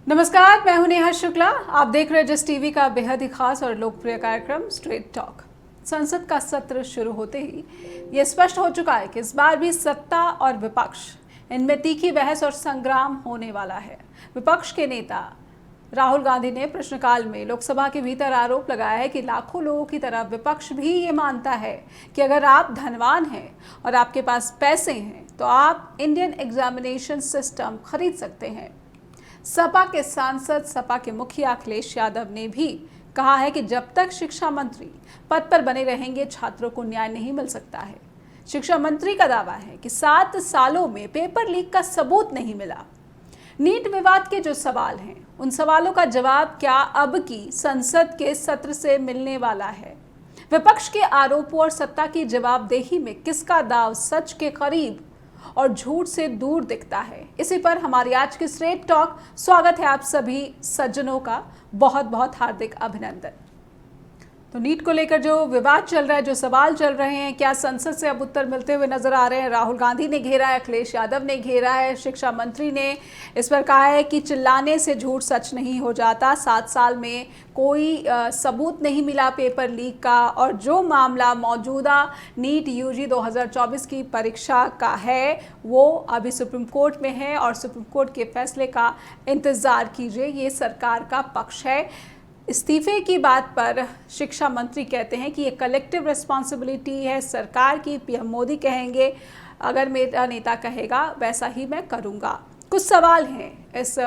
नमस्कार, मैं हूं नेहा शुक्ला। आप देख रहे हैं जिस टीवी का बेहद ही खास और लोकप्रिय कार्यक्रम स्ट्रेट टॉक। संसद का सत्र शुरू होते ही ये स्पष्ट हो चुका है कि इस बार भी सत्ता और विपक्ष इनमें तीखी बहस और संग्राम होने वाला है। विपक्ष के नेता राहुल गांधी ने प्रश्नकाल में लोकसभा के भीतर आरोप लगाया है कि लाखों लोगों की तरह विपक्ष भी ये मानता है कि अगर आप धनवान हैं और आपके पास पैसे हैं तो आप इंडियन एग्जामिनेशन सिस्टम खरीद सकते हैं। सपा के सांसद, सपा के मुखिया अखिलेश यादव ने भी कहा है कि जब तक शिक्षा मंत्री पद पर बने रहेंगे छात्रों को न्याय नहीं मिल सकता है। शिक्षा मंत्री का दावा है कि 7 सालों में पेपर लीक का सबूत नहीं मिला। नीट विवाद के जो सवाल हैं उन सवालों का जवाब क्या अब की संसद के सत्र से मिलने वाला है? विपक्ष के आरोपों और सत्ता की जवाबदेही में किसका दाव सच के करीब और झूठ से दूर दिखता है? इसी पर हमारी आज की स्ट्रेट टॉक। स्वागत है आप सभी सज्जनों का, बहुत बहुत हार्दिक अभिनंदन। तो नीट को लेकर जो विवाद चल रहा है, जो सवाल चल रहे हैं, क्या संसद से अब उत्तर मिलते हुए नजर आ रहे हैं? राहुल गांधी ने घेरा है, अखिलेश यादव ने घेरा है, शिक्षा मंत्री ने इस पर कहा है कि चिल्लाने से झूठ सच नहीं हो जाता। 7 साल में कोई सबूत नहीं मिला पेपर लीक का, और जो मामला मौजूदा नीट यूजी 2024 की परीक्षा का है वो अभी सुप्रीम कोर्ट में है और सुप्रीम कोर्ट के फैसले का इंतज़ार कीजिए। ये सरकार का पक्ष है। इस्तीफे की बात पर शिक्षा मंत्री कहते हैं कि ये कलेक्टिव रिस्पॉन्सिबिलिटी है सरकार की। पीएम मोदी कहेंगे अगर मेरा नेता कहेगा वैसा ही मैं करूँगा। कुछ सवाल हैं इस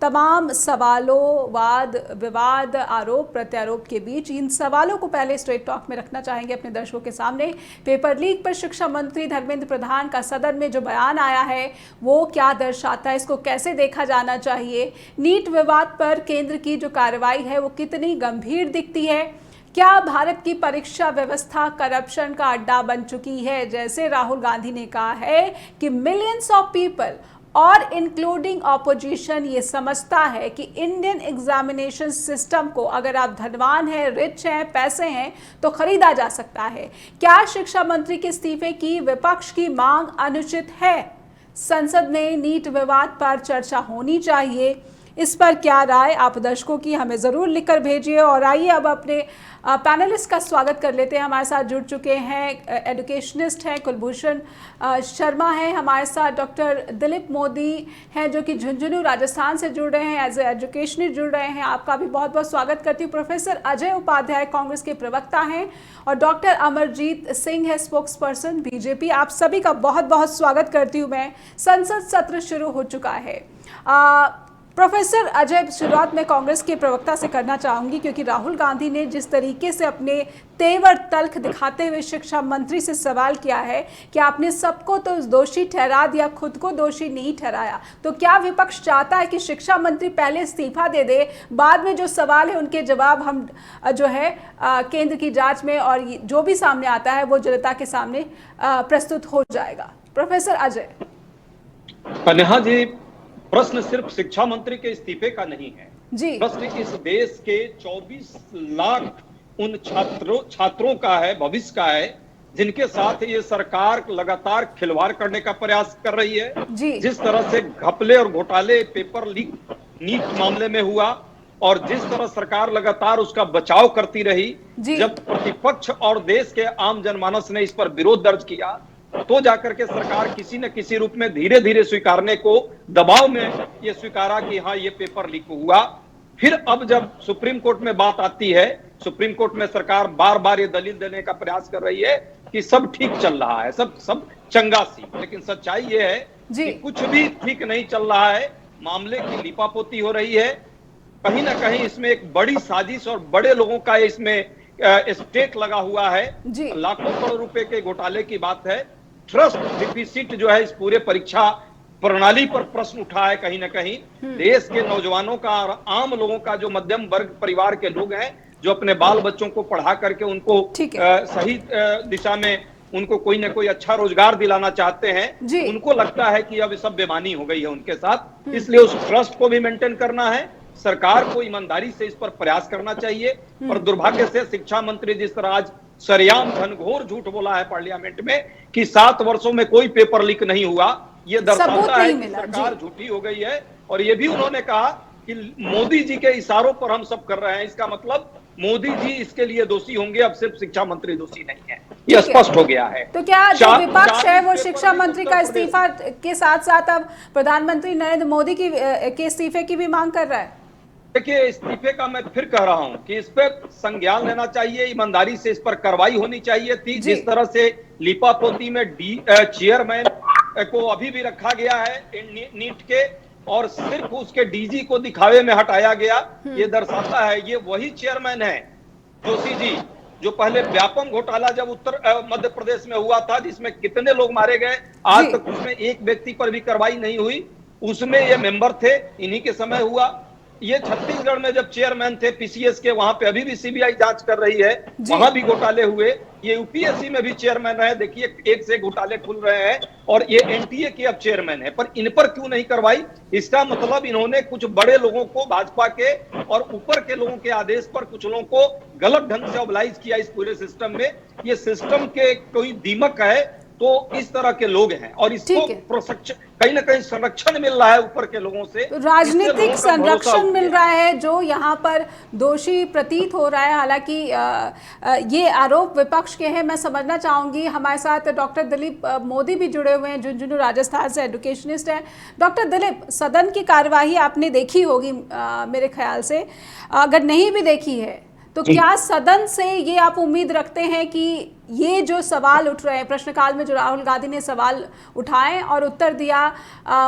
तमाम सवालों, वाद विवाद, आरोप प्रत्यारोप के बीच। इन सवालों को पहले स्ट्रेट टॉक में रखना चाहेंगे अपने दर्शकों के सामने। पेपर लीक पर शिक्षा मंत्री धर्मेंद्र प्रधान का सदन में जो बयान आया है वो क्या दर्शाता है, इसको कैसे देखा जाना चाहिए? नीट विवाद पर केंद्र की जो कार्रवाई है वो कितनी गंभीर दिखती है? क्या भारत की परीक्षा व्यवस्था करप्शन का अड्डा बन चुकी है? जैसे राहुल गांधी ने कहा है कि मिलियंस ऑफ पीपल और इंक्लूडिंग ऑपोजिशन ये समझता है कि इंडियन एग्जामिनेशन सिस्टम को अगर आप धनवान हैं, रिच हैं, पैसे हैं तो खरीदा जा सकता है। क्या शिक्षा मंत्री के इस्तीफे की विपक्ष की मांग अनुचित है? संसद में नीट विवाद पर चर्चा होनी चाहिए। इस पर क्या राय आप दर्शकों की हमें ज़रूर लिखकर भेजिए। और आइए अब अपने पैनलिस्ट का स्वागत कर लेते हैं। हमारे साथ जुड़ चुके हैं एजुकेशनिस्ट हैं कुलभूषण शर्मा हैं, हमारे साथ डॉक्टर दिलीप मोदी हैं जो कि झुंझुनू राजस्थान से जुड़ रहे हैं, एज ए एजुकेशनिस्ट जुड़ रहे हैं। आपका भी बहुत बहुत स्वागत करती हूँ। प्रोफेसर अजय उपाध्याय कांग्रेस के प्रवक्ता हैं और डॉक्टर अमरजीत सिंह है स्पोक्स पर्सन बीजेपी। आप सभी का बहुत बहुत स्वागत करती हूँ मैं। संसद सत्र शुरू हो चुका है। प्रोफेसर अजय, शुरुआत में कांग्रेस के प्रवक्ता से करना चाहूंगी क्योंकि राहुल गांधी ने जिस तरीके से अपने तेवर तल्ख दिखाते हुए शिक्षा मंत्री से सवाल किया है कि आपने सबको तो दोषी ठहरा दिया, खुद को दोषी नहीं ठहराया, तो क्या विपक्ष चाहता है कि शिक्षा मंत्री पहले इस्तीफा दे दे, बाद में जो सवाल है उनके जवाब हम जो है केंद्र की जांच में और जो भी सामने आता है वो जनता के सामने प्रस्तुत हो जाएगा? प्रोफेसर अजय। नेहा जी, प्रश्न सिर्फ शिक्षा मंत्री के इस्तीफे का नहीं है जी। प्रश्न इस देश के 24 लाख उन छात्रों का है, भविष्य का है, जिनके साथ ये सरकार लगातार खिलवाड़ करने का प्रयास कर रही है जी। जिस तरह से घपले और घोटाले पेपर लीक नीट मामले में हुआ और जिस तरह सरकार लगातार उसका बचाव करती रही, जब प्रतिपक्ष और देश के आम जनमानस ने इस पर विरोध दर्ज किया तो जाकर के सरकार किसी न किसी रूप में धीरे धीरे स्वीकारने को, दबाव में ये स्वीकारा कि हाँ ये पेपर लीक हुआ। फिर अब जब सुप्रीम कोर्ट में बात आती है, सुप्रीम कोर्ट में सरकार बार बार ये दलील देने का प्रयास कर रही है कि सब ठीक चल रहा है, सब चंगा सी, लेकिन सच्चाई ये है कि कुछ भी ठीक नहीं चल रहा है। मामले की लीपापोती हो रही है। कहीं ना कहीं इसमें एक बड़ी साजिश और बड़े लोगों का इसमें स्टेक लगा हुआ है। लाखों करोड़ रुपए के घोटाले की बात है। ट्रस्ट डिफिसिट जो है इस पूरे परीक्षा प्रणाली पर प्रश्न उठा है। कहीं ना कहीं देश के नौजवानों का और आम लोगों का, जो मध्यम वर्ग परिवार के लोग हैं, जो अपने बाल बच्चों को पढ़ा करके उनको सही दिशा में उनको कोई ना कोई अच्छा रोजगार दिलाना चाहते हैं, उनको लगता है कि अब सब बेईमानी हो गई है उनके साथ। इसलिए उस ट्रस्ट को भी मेंटेन करना है। सरकार को ईमानदारी से इस पर प्रयास करना चाहिए। पर दुर्भाग्य से शिक्षा मंत्री जिस तरह आज सरेआम घनघोर झूठ बोला है पार्लियामेंट में कि 7 वर्षों में कोई पेपर लीक नहीं हुआ, ये दर्शाता है कि सरकार झूठी हो गई है। और ये भी उन्होंने कहा कि मोदी जी के इशारों पर हम सब कर रहे हैं, इसका मतलब मोदी जी इसके लिए दोषी होंगे, अब सिर्फ शिक्षा मंत्री दोषी नहीं है, यह स्पष्ट हो गया है। तो क्या जो विपक्ष है वो 40 शिक्षा पेपर मंत्री लीक का उत्तर प्रदेश इस्तीफा के साथ साथ अब प्रधानमंत्री नरेंद्र मोदी के इस्तीफे की भी मांग कर रहा है? देखिए, इस्तीफे का मैं फिर कह रहा हूं कि इस पर संज्ञान लेना चाहिए, ईमानदारी से इस पर कार्रवाई होनी चाहिए थी। जिस तरह से लीपापोती में चेयरमैन को अभी भी रखा गया है नीट के, और सिर्फ उसके डीजी को दिखावे में हटाया गया, ये दर्शाता है ये वही चेयरमैन है जोशी जी जो पहले व्यापम घोटाला जब मध्य प्रदेश में हुआ था, जिसमें कितने लोग मारे गए, आज तक उसमें एक व्यक्ति पर भी कार्रवाई नहीं हुई, उसमें ये मेंबर थे, इन्हीं के समय हुआ। ये छत्तीसगढ़ में जब चेयरमैन थे पीसीएस के, वहां पे अभी भी सीबीआई जांच कर रही है, वहां भी घोटाले हुए। ये यूपीएससी में भी चेयरमैन रहे, देखिए एक से घोटाले खुल रहे हैं, और ये एनटीए के अब चेयरमैन है, पर इन पर क्यों नहीं कार्रवाई? इसका मतलब इन्होंने कुछ बड़े लोगों को, भाजपा के और ऊपर के लोगों के आदेश पर कुछ लोगों को गलत ढंग से ऑबलाइज किया इस पूरे सिस्टम में। ये सिस्टम के कोई दीमक है तो इस तरह के लोग हैं, और इसको कहीं ना कहीं संरक्षण मिल रहा है ऊपर के लोगों से, तो राजनीतिक संरक्षण मिल रहा है जो यहाँ पर दोषी प्रतीत हो रहा है। हालांकि ये आरोप विपक्ष के हैं। मैं समझना चाहूंगी, हमारे साथ डॉक्टर दिलीप मोदी भी जुड़े हुए हैं, झुंझुनू राजस्थान से एजुकेशनिस्ट हैं। डॉक्टर दिलीप, सदन की कार्यवाही आपने देखी होगी मेरे ख्याल से, अगर नहीं भी देखी है तो क्या सदन से ये आप उम्मीद रखते हैं कि ये जो सवाल उठ रहे हैं, प्रश्नकाल में जो राहुल गांधी ने सवाल उठाए और उत्तर दिया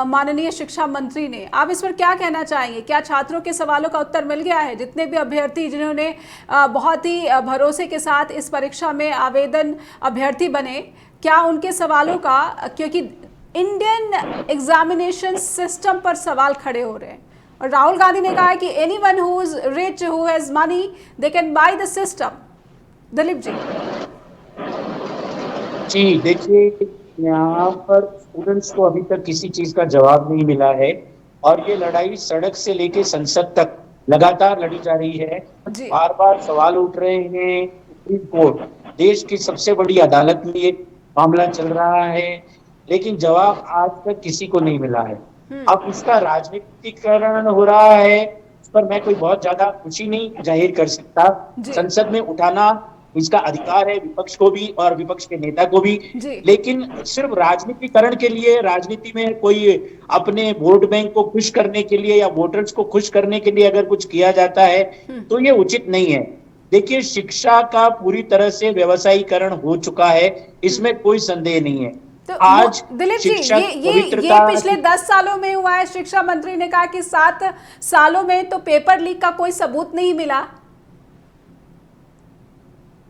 माननीय शिक्षा मंत्री ने, आप इस पर क्या कहना चाहेंगे? क्या छात्रों के सवालों का उत्तर मिल गया है? जितने भी अभ्यर्थी जिन्होंने बहुत ही भरोसे के साथ इस परीक्षा में आवेदन अभ्यर्थी बने, क्या उनके सवालों का, क्योंकि इंडियन एग्जामिनेशन सिस्टम पर सवाल खड़े हो रहे हैं, और राहुल गांधी ने कहा है कि anyone who is rich, who has money, they can buy the system. Dilip ji देखिए, यहाँ पर स्टूडेंट्स को अभी तक किसी चीज का जवाब नहीं मिला है, और ये लड़ाई सड़क से लेके संसद तक लगातार लड़ी जा रही है। बार बार सवाल उठ रहे हैं। सुप्रीम कोर्ट, देश की सबसे बड़ी अदालत में ये मामला चल रहा है, लेकिन जवाब आज तक किसी को नहीं मिला है। अब इसका राजनीतिकरण हो रहा है, इस पर मैं कोई बहुत ज्यादा खुशी नहीं जाहिर कर सकता। संसद में उठाना इसका अधिकार है विपक्ष को भी और विपक्ष के नेता को भी, लेकिन सिर्फ राजनीतिकरण के लिए, राजनीति में कोई अपने वोट बैंक को खुश करने के लिए या वोटर्स को खुश करने के लिए अगर कुछ किया जाता है तो ये उचित नहीं है। देखिए, शिक्षा का पूरी तरह से व्यवसायीकरण हो चुका है, इसमें कोई संदेह नहीं है। तो आज दिलीप जी, ये पिछले 10 सालों में हुआ है। शिक्षा मंत्री ने कहा कि 7 सालों में तो पेपर लीक का कोई सबूत नहीं मिला।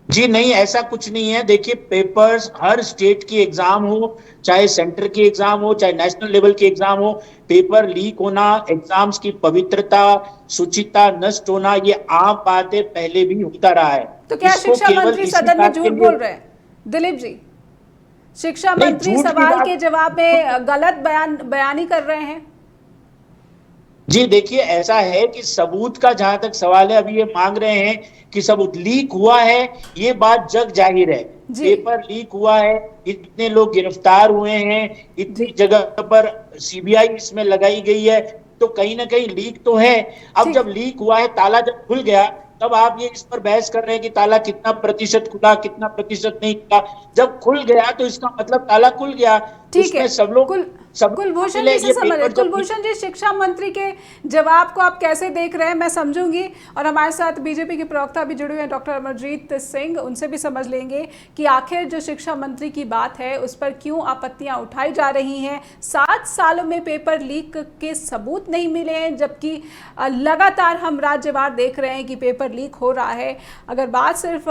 जी नहीं, ऐसा कुछ नहीं है। देखिए, पेपर्स हर स्टेट की एग्जाम हो, चाहे सेंटर की एग्जाम हो, चाहे नेशनल लेवल की एग्जाम हो, पेपर लीक होना, एग्जाम्स की पवित्रता, शुचिता नष्ट होना, ये आम बात है, पहले भी होता रहा है। तो क्या शिक्षा मंत्री सदन में झूठ बोल रहे हैं? दिलीप जी, शिक्षा मंत्री सवाल के जवाब में गलत बयानी कर रहे हैं। जी देखिए, ऐसा है कि सबूत का जहां तक सवाल है, अभी ये मांग रहे हैं कि सबूत लीक हुआ है, ये बात जग जाहिर है। पेपर लीक हुआ है, इतने लोग गिरफ्तार हुए हैं, इतनी जगह पर सीबीआई इसमें लगाई गई है, तो कहीं ना कहीं लीक तो है। अब जब लीक हुआ है, ताला जब खुल गया, तब आप ये इस पर बहस कर रहे हैं कि ताला कितना प्रतिशत खुला, कितना प्रतिशत नहीं खुला। जब खुल गया तो इसका मतलब ताला खुल गया। ठीक है, सब लोग कुलभूषण जी से समझ रहे। कुलभूषण जी, शिक्षा मंत्री के जवाब को आप कैसे देख रहे हैं? मैं समझूंगी, और हमारे साथ बीजेपी के प्रवक्ता भी जुड़े हुए हैं, डॉक्टर अमरजीत सिंह, उनसे भी समझ लेंगे कि आखिर जो शिक्षा मंत्री की बात है उस पर क्यों आपत्तियां उठाई जा रही हैं। 7 सालों में पेपर लीक के सबूत नहीं मिले हैं, जबकि लगातार हम राज्यवार देख रहे हैं कि पेपर लीक हो रहा है। अगर बात सिर्फ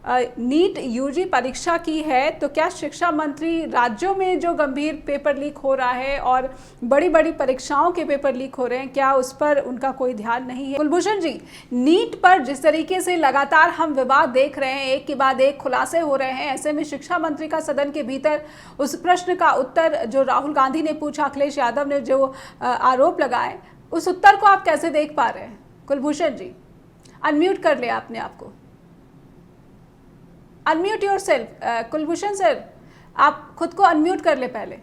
नीट यूजी परीक्षा की है, तो क्या शिक्षा मंत्री राज्यों में जो गंभीर पेपर लीक हो रहा है और बड़ी बड़ी परीक्षाओं के पेपर लीक हो रहे हैं, क्या उस पर उनका कोई ध्यान नहीं है? कुलभूषण जी, नीट पर जिस तरीके से लगातार हम विवाद देख रहे हैं, एक के बाद एक खुलासे हो रहे हैं, ऐसे में शिक्षा मंत्री का सदन के भीतर उस प्रश्न का उत्तर जो राहुल गांधी ने पूछा, अखिलेश यादव ने जो आरोप लगाए, उस उत्तर को आप कैसे देख पा रहे हैं? कुलभूषण जी, अनम्यूट कर लिया आपने आपको। Unmute yourself. कुलभूषण सर, आप खुद को अनम्यूट कर ले पहले।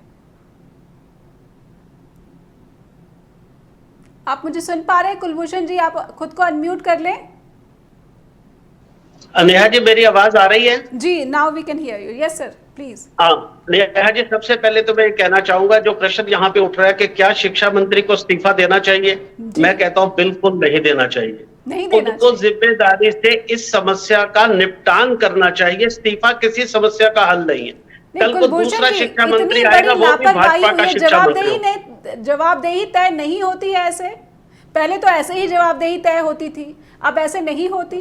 आप मुझे सुन पा रहे हैं कुलभूषण जी? आप खुद को अनम्यूट कर लें। नेहा जी, मेरी आवाज आ रही है? जी, now we can hear you. Yes sir, please. हाँ नेहा जी, सबसे पहले तो मैं ये कहना चाहूंगा, जो प्रश्न यहाँ पे उठ रहा है कि क्या शिक्षा मंत्री को इस्तीफा देना चाहिए, मैं कहता हूँ बिल्कुल नहीं देना चाहिए। नहीं देना उनको जिम्मेदारी से इस समस्या का निपटान करना चाहिए। इस्तीफा किसी समस्या का हल नहीं है। कल को दूसरा शिक्षा मंत्री आएगा, वो भी भाजपा का शिक्षा मंत्री होगा। जवाबदेही तय नहीं होती है ऐसे। पहले तो ऐसे ही जवाबदेही तय होती थी, अब ऐसे नहीं होती।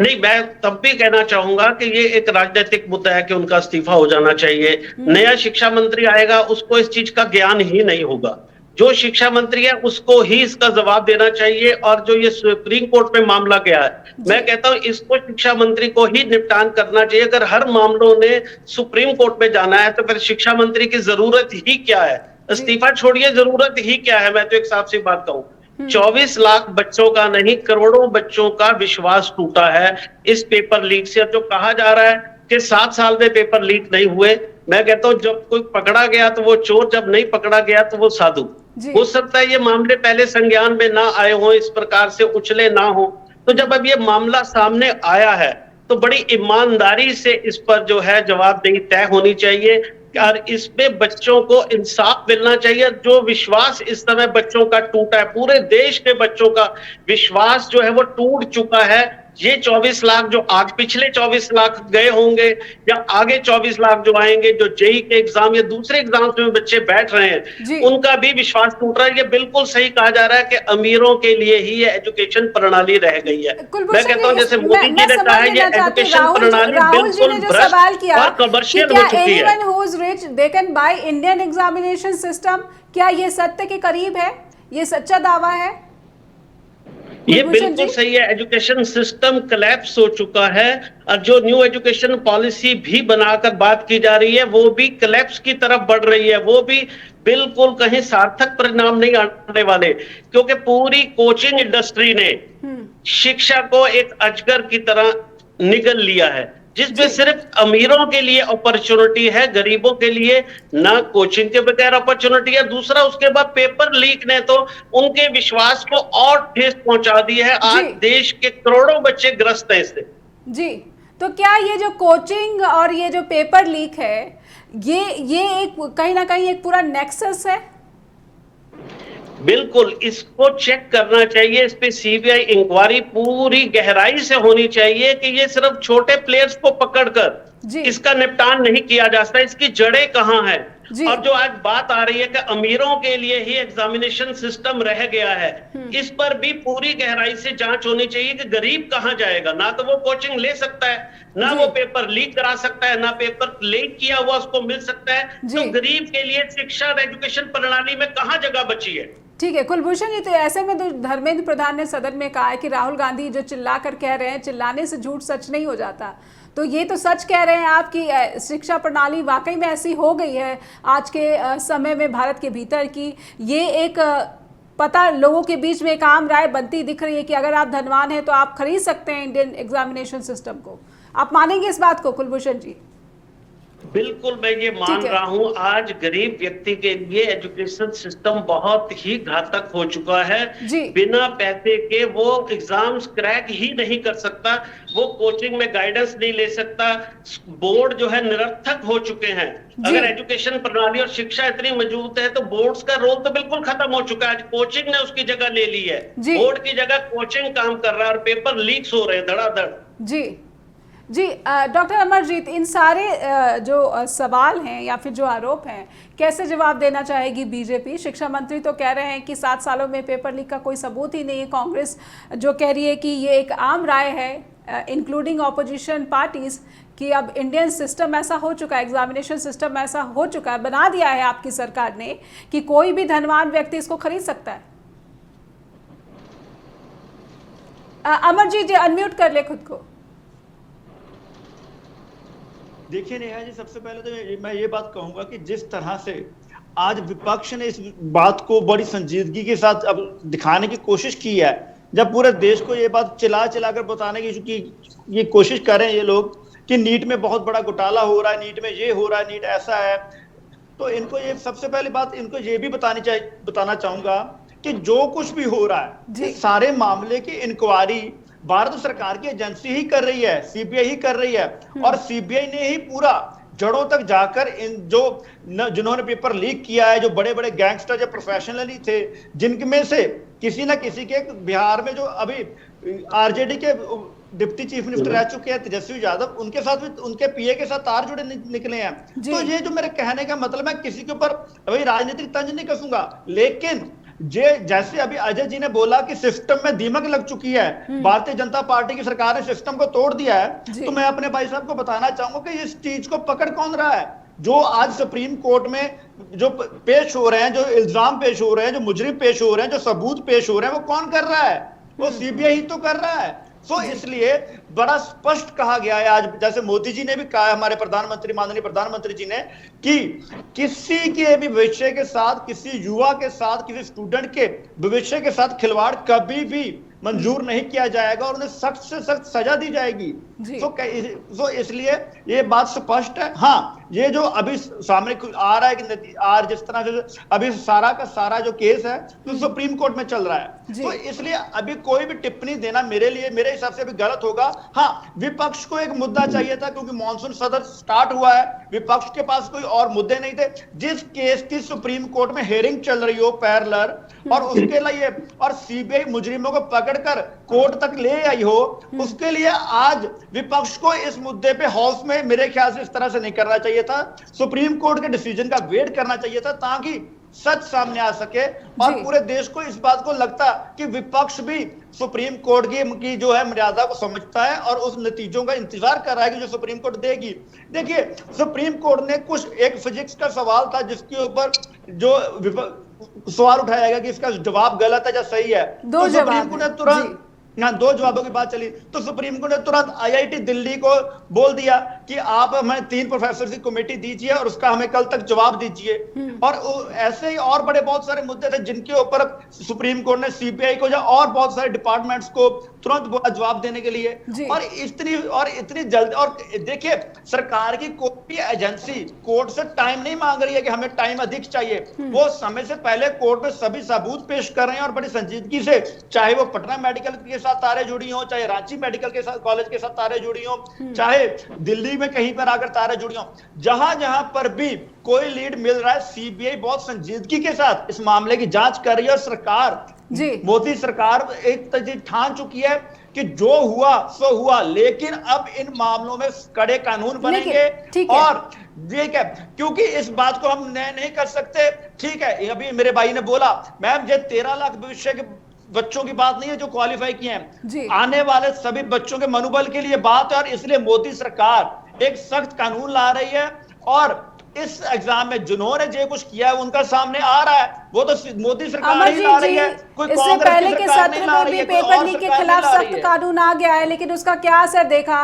नहीं, मैं तब भी कहना चाहूंगा कि ये एक राजनीतिक मुद्दा है कि उनका इस्तीफा हो जाना चाहिए। नया शिक्षा मंत्री आएगा, उसको इस चीज का ज्ञान ही नहीं होगा। जो शिक्षा मंत्री है उसको ही इसका जवाब देना चाहिए। और जो ये सुप्रीम कोर्ट में मामला गया है, मैं कहता हूं इसको शिक्षा मंत्री को ही निपटान करना चाहिए। अगर हर मामलों ने सुप्रीम कोर्ट में जाना है तो फिर शिक्षा मंत्री की जरूरत ही क्या है? इस्तीफा छोड़िए, जरूरत ही क्या है? मैं तो एक साफ सी बात कहूं, 24 लाख बच्चों का नहीं, करोड़ों बच्चों का विश्वास टूटा है इस पेपर लीक से। जो कहा जा रहा है कि 7 साल में पेपर लीक नहीं हुए, मैं कहता हूं जब कोई पकड़ा गया तो वो चोर, जब नहीं पकड़ा गया तो वो साधु। हो सकता है ये मामले पहले संज्ञान में ना आए हों, इस प्रकार से उछले ना हो। तो जब अब ये मामला सामने आया है तो बड़ी ईमानदारी से इस पर जो है जवाबदेही तय होनी चाहिए और इसमें बच्चों को इंसाफ मिलना चाहिए। जो विश्वास इस समय बच्चों का टूटा है, पूरे देश के बच्चों का विश्वास जो है वो टूट चुका है। ये 24 लाख जो आज पिछले 24 लाख गए होंगे या आगे 24 लाख जो आएंगे, जो जेई के एग्जाम या दूसरे एग्जाम्स में बच्चे बैठ रहे हैं, उनका भी विश्वास टूट रहा है। ये बिल्कुल सही कहा जा रहा है कि अमीरों के लिए ही ये एजुकेशन प्रणाली रह गई है। मैं कहता हूं जैसे मोदी जी ने कहा है, ये एजुकेशन प्रणाली बिल्कुल भ्रष्ट और कमर्शियल हो चुकी है। Who is rich, they can buy Indian examination system। क्या ये सत्य के करीब है? ये सच्चा दावा है? ये बिल्कुल सही है। एजुकेशन सिस्टम कोलैप्स हो चुका है और जो न्यू एजुकेशन पॉलिसी भी बनाकर बात की जा रही है वो भी कोलैप्स की तरफ बढ़ रही है। वो भी बिल्कुल कहीं सार्थक परिणाम नहीं आने वाले, क्योंकि पूरी कोचिंग इंडस्ट्री ने शिक्षा को एक अजगर की तरह निगल लिया है, जिसमें सिर्फ अमीरों के लिए अपॉर्चुनिटी है, गरीबों के लिए ना कोचिंग के बगैर अपॉर्चुनिटी है। दूसरा, उसके बाद पेपर लीक ने तो उनके विश्वास को और ठेस पहुंचा दी है। आज देश के करोड़ों बच्चे ग्रस्त हैं इससे। जी, तो क्या ये जो कोचिंग और ये जो पेपर लीक है, ये एक कहीं ना कहीं एक पूरा नेक्सस है? बिल्कुल, इसको चेक करना चाहिए। इस पे सीबीआई इंक्वायरी पूरी गहराई से होनी चाहिए कि ये सिर्फ छोटे प्लेयर्स को पकड़कर इसका निपटान नहीं किया जा सकता। इसकी जड़ें कहां है? और जो आज बात आ रही है कि अमीरों के लिए ही एग्जामिनेशन सिस्टम रह गया है, इस पर भी पूरी गहराई से जांच होनी चाहिए कि गरीब कहां जाएगा। ना तो वो कोचिंग ले सकता है, ना वो पेपर लीक करा सकता है, ना पेपर लीक किया हुआ उसको मिल सकता है। तो गरीब के लिए शिक्षा और एजुकेशन प्रणाली में कहां जगह बची है? ठीक है कुलभूषण जी, तो ऐसे में तो धर्मेंद्र प्रधान ने सदन में कहा है कि राहुल गांधी जो चिल्ला कर कह रहे हैं, चिल्लाने से झूठ सच नहीं हो जाता। तो ये तो सच कह रहे हैं आप कि शिक्षा प्रणाली वाकई में ऐसी हो गई है आज के समय में भारत के भीतर की ये एक पता लोगों के बीच में एक आम राय बनती दिख रही है कि अगर आप धनवान हैं तो आप खरीद सकते हैं इंडियन एग्जामिनेशन सिस्टम को। आप मानेंगे इस बात को कुलभूषण जी? बिल्कुल, मैं ये मान रहा हूं। आज गरीब व्यक्ति के लिए एजुकेशन सिस्टम बहुत ही घातक हो चुका है। बिना पैसे के वो एग्जाम्स क्रैक ही नहीं कर सकता, वो कोचिंग में गाइडेंस नहीं ले सकता। बोर्ड जो है निरर्थक हो चुके हैं। अगर एजुकेशन प्रणाली और शिक्षा इतनी मजबूत है तो बोर्ड्स का रोल तो बिल्कुल खत्म हो चुका है। आज कोचिंग ने उसकी जगह ले ली है। बोर्ड की जगह कोचिंग काम कर रहा है और पेपर लीक्स हो रहे हैं धड़ाधड़। जी डॉक्टर अमरजीत, इन सारे जो सवाल हैं या फिर जो आरोप हैं, कैसे जवाब देना चाहेगी बीजेपी? शिक्षा मंत्री तो कह रहे हैं कि 7 सालों में पेपर लीक का कोई सबूत ही नहीं है। कांग्रेस जो कह रही है कि ये एक आम राय है इंक्लूडिंग ऑपोजिशन पार्टीज कि अब इंडियन सिस्टम ऐसा हो चुका है, एग्जामिनेशन सिस्टम ऐसा हो चुका है, बना दिया है आपकी सरकार ने कि कोई भी धनवान व्यक्ति इसको खरीद सकता है। अमरजीत जी अनम्यूट कर ले खुद को। देखिए नेहा जी, सबसे पहले तो मैं ये बात कहूंगा कि जिस तरह से आज विपक्ष ने इस बात को बड़ी संजीदगी के साथ अब दिखाने की कोशिश की है, जब पूरे देश को ये बात चिल्ला कर बताने की ये कोशिश करें ये लोग कि नीट में बहुत बड़ा घोटाला हो रहा है, नीट में ये हो रहा है, नीट ऐसा है, तो इनको ये सबसे पहली बात इनको ये भी बताना चाहूंगा कि जो कुछ भी हो रहा है इस सारे मामले की इंक्वायरी भारत सरकार की एजेंसी ही कर रही है, सीबीआई ही कर रही है। और सीबीआई ने ही पूरा जड़ों तक जाकर इन जिन्होंने पेपर लीक किया है, जो बड़े बड़े गैंगस्टर या प्रोफेशनली थे, जिनमें से किसी ना किसी के बिहार में जो अभी आरजेडी के डिप्टी चीफ मिनिस्टर रह चुके हैं तेजस्वी यादव, उनके साथ भी उनके पीए के साथ तार जुड़े निकले हैं। तो ये जो मेरे कहने का मतलब है, किसी के ऊपर अभी राजनीतिक तंज नहीं कसूंगा, लेकिन जैसे अभी अजय जी ने बोला कि सिस्टम में दीमक लग चुकी है, भारतीय जनता पार्टी की सरकार ने सिस्टम को तोड़ दिया है, तो मैं अपने भाई साहब को बताना चाहूंगा कि इस चीज को पकड़ कौन रहा है। जो आज सुप्रीम कोर्ट में जो पेश हो रहे हैं, जो इल्जाम पेश हो रहे हैं, जो मुजरिम पेश हो रहे हैं, जो सबूत पेश हो रहे हैं, वो कौन कर रहा है? वो सीबीआई ही तो कर रहा है। तो इसलिए बड़ा स्पष्ट कहा गया है आज, जैसे मोदी जी ने भी कहा है, हमारे प्रधानमंत्री, माननीय प्रधानमंत्री जी ने, कि किसी के भी भविष्य के साथ, किसी युवा के साथ, किसी स्टूडेंट के भविष्य के साथ खिलवाड़ कभी भी मंजूर नहीं किया जाएगा और उन्हें सख्त से सख्त सजा दी जाएगी। तो इसलिए ये बात स्पष्ट है। हाँ, ये जो अभी सामने आ रहा है कि आज जिस तरह से अभी सारा का सारा जो केस है तो सुप्रीम कोर्ट में चल रहा है, तो इसलिए अभी कोई भी टिप्पणी देना मेरे हिसाब से अभी गलत होगा। हाँ, विपक्ष को एक मुद्दा चाहिए था, क्योंकि मॉनसून सदर स्टार्ट हुआ है, विपक्ष के पास कोई और मुद्दे नहीं थे। जिस केस की सुप्रीम कोर्ट में हेयरिंग चल रही हो पैरेलल, और उसके लिए और सीबीआई मुजरिमों को पकड़कर कोर्ट तक ले आई हो, उसके लिए आज विपक्ष को इस मुद्दे पे हाउस में मेरे ख्याल से इस तरह से नहीं करना चाहिए था। सुप्रीम कोर्ट के डिसीजन का वेट करना चाहिए था, ताकि सच सामने आ सके और पूरे देश को इस बात को लगता कि विपक्ष भी सुप्रीम कोर्ट की जो है मर्यादा को समझता है और उस नतीजों का इंतजार कर रहा है कि जो सुप्रीम कोर्ट देगी। देखिए, सुप्रीम कोर्ट ने कुछ एक फिजिक्स का सवाल था जिसके ऊपर जो सवाल उठाया गया कि इसका जवाब गलत है या सही है, तो सुप्रीम कोर्ट ने तुरंत दो जवाबों की बात चली, तो सुप्रीम कोर्ट ने तुरंत आईआईटी दिल्ली को बोल दिया कि आप हमें 3 प्रोफेसर की कमेटी दीजिए और उसका हमें कल तक जवाब दीजिए। और ऐसे ही और बड़े बहुत सारे मुद्दे थे जिनके ऊपर सुप्रीम कोर्ट ने सीबीआई को या और बहुत सारे डिपार्टमेंट्स को तुरंत बोला जवाब देने के लिए। और इतनी जल्दी, और देखिए, सरकार की कोई भी एजेंसी कोर्ट से टाइम नहीं मांग रही है कि हमें टाइम अधिक चाहिए, वो समय से पहले कोर्ट में सभी सबूत पेश कर रहे हैं और बड़ी संजीदगी से, चाहे वो पटना मेडिकल के साथ तारे जुड़ी हो, चाहे रांची मेडिकल के साथ कॉलेज के साथ तारे जुड़ी हो, चाहे दिल्ली में कहीं पर आकर तारे जुड़ी हो, जहां जहां पर भी कोई लीड मिल रहा है, सीबीआई बहुत संजीदगी के साथ इस मामले की जांच कर रही है। और सरकार, मोदी सरकार एक तरह ठान चुकी है कि जो हुआ सो हुआ, लेकिन अब इन मामलों में कड़े कानून बनेंगे। और ठीक है, क्योंकि इस बात को हम नहीं कर सकते। ठीक है, अभी मेरे भाई ने बोला, मैम ये 13 लाख भविष्य के बच्चों की बात नहीं है जो क्वालिफाई किए हैं, आने वाले सभी बच्चों के मनोबल के लिए बात है। और इसलिए मोदी सरकार एक सख्त कानून ला रही है, और इस एग्जाम में जिन्होंने जो कुछ किया है उनका सामने आ रहा है, वो तो मोदी सरकार ही ला रही है। इससे पहले के सत्र में भी पेपर लीक के खिलाफ सख्त कानून आ गया है, लेकिन उसका क्या असर देखा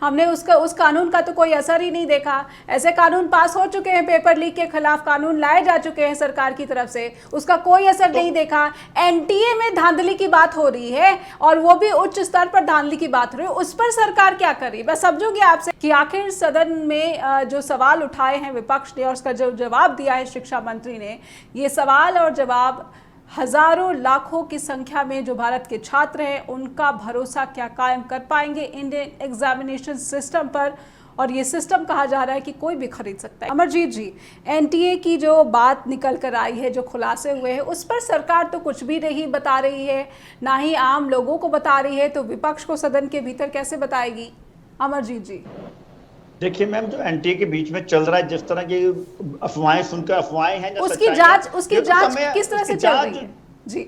हमने उस कानून का तो कोई असर ही नहीं देखा। ऐसे कानून पास हो चुके हैं, पेपर लीक के खिलाफ कानून लाए जा चुके हैं सरकार की तरफ से, उसका कोई असर नहीं देखा। एनटीए में धांधली की बात हो रही है, और वो भी उच्च स्तर पर धांधली की बात हो रही है, उस पर सरकार क्या कर रही है? बस समझूंगी आपसे कि आखिर सदन में जो सवाल उठाए हैं विपक्ष ने और उसका जो जवाब दिया है शिक्षा मंत्री ने, ये सवाल और जवाब हजारों लाखों की संख्या में जो भारत के छात्र हैं उनका भरोसा क्या कायम कर पाएंगे इंडियन एग्जामिनेशन सिस्टम पर? और ये सिस्टम कहा जा रहा है कि कोई भी खरीद सकता है। अमरजीत जी, एनटीए की जो बात निकल कर आई है, जो खुलासे हुए हैं, उस पर सरकार तो कुछ भी नहीं बता रही है, ना ही आम लोगों को बता रही है, तो विपक्ष को सदन के भीतर कैसे बताएगी? अमरजीत जी, देखिए मैम, जो एनटीए के बीच में चल रहा है, जिस तरह की अफवाहें सुनकर, अफवाहें हैं, उसकी जांच किस तरह से चल रही है? जी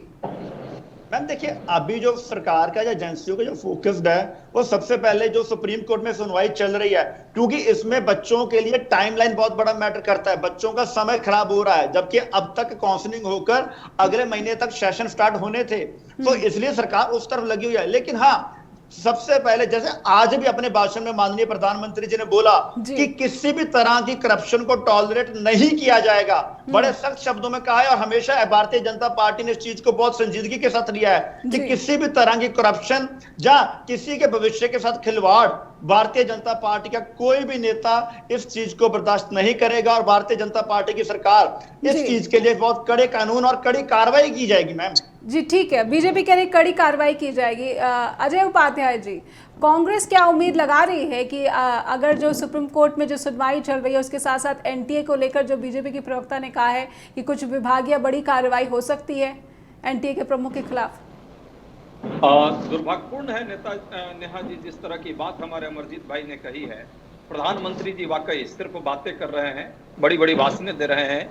मैम, देखिए, अभी जो सरकार का, जो एजेंसियों का जो फोकस्ड है, वो सबसे पहले जो सुप्रीम कोर्ट में सुनवाई चल रही है, क्योंकि इसमें बच्चों के लिए टाइमलाइन बहुत बड़ा मैटर करता है। बच्चों का समय खराब हो रहा है, जबकि अब तक काउंसलिंग होकर अगले महीने तक सेशन स्टार्ट होने थे, तो इसलिए सरकार उस तरफ लगी हुई है। लेकिन हाँ, सबसे पहले, जैसे आज भी अपने भाषण में माननीय प्रधानमंत्री जी ने बोला कि किसी भी तरह की करप्शन को टॉलरेट नहीं किया जाएगा, बड़े सख्त शब्दों में कहा है। और हमेशा भारतीय जनता पार्टी ने इस चीज को बहुत संजीदगी के साथ लिया है कि किसी भी तरह की करप्शन या किसी के भविष्य के साथ खिलवाड़ भारतीय जनता पार्टी का कोई भी नेता इस चीज को बर्दाश्त नहीं करेगा और भारतीय जनता पार्टी की सरकार इस चीज के लिए बहुत कड़े कानून और कड़ी कार्रवाई की जाएगी। मैम जी ठीक है, बीजेपी कह रही कड़ी कार्रवाई की जाएगी। अजय उपाध्याय जी, कांग्रेस क्या उम्मीद लगा रही है कि अगर जो सुप्रीम कोर्ट में जो सुनवाई चल रही है उसके साथ साथ एनटीए को लेकर जो बीजेपी की प्रवक्ता ने कहा है कि कुछ विभागीय बड़ी कार्रवाई हो सकती है एनटीए के प्रमुख के खिलाफ? दुर्भाग्यपूर्ण है नेहा जी जिस तरह की बात हमारे अमरजीत भाई ने कही है। प्रधानमंत्री जी वाकई सिर्फ बातें कर रहे हैं, बड़ी बड़ी भाषणें दे रहे हैं,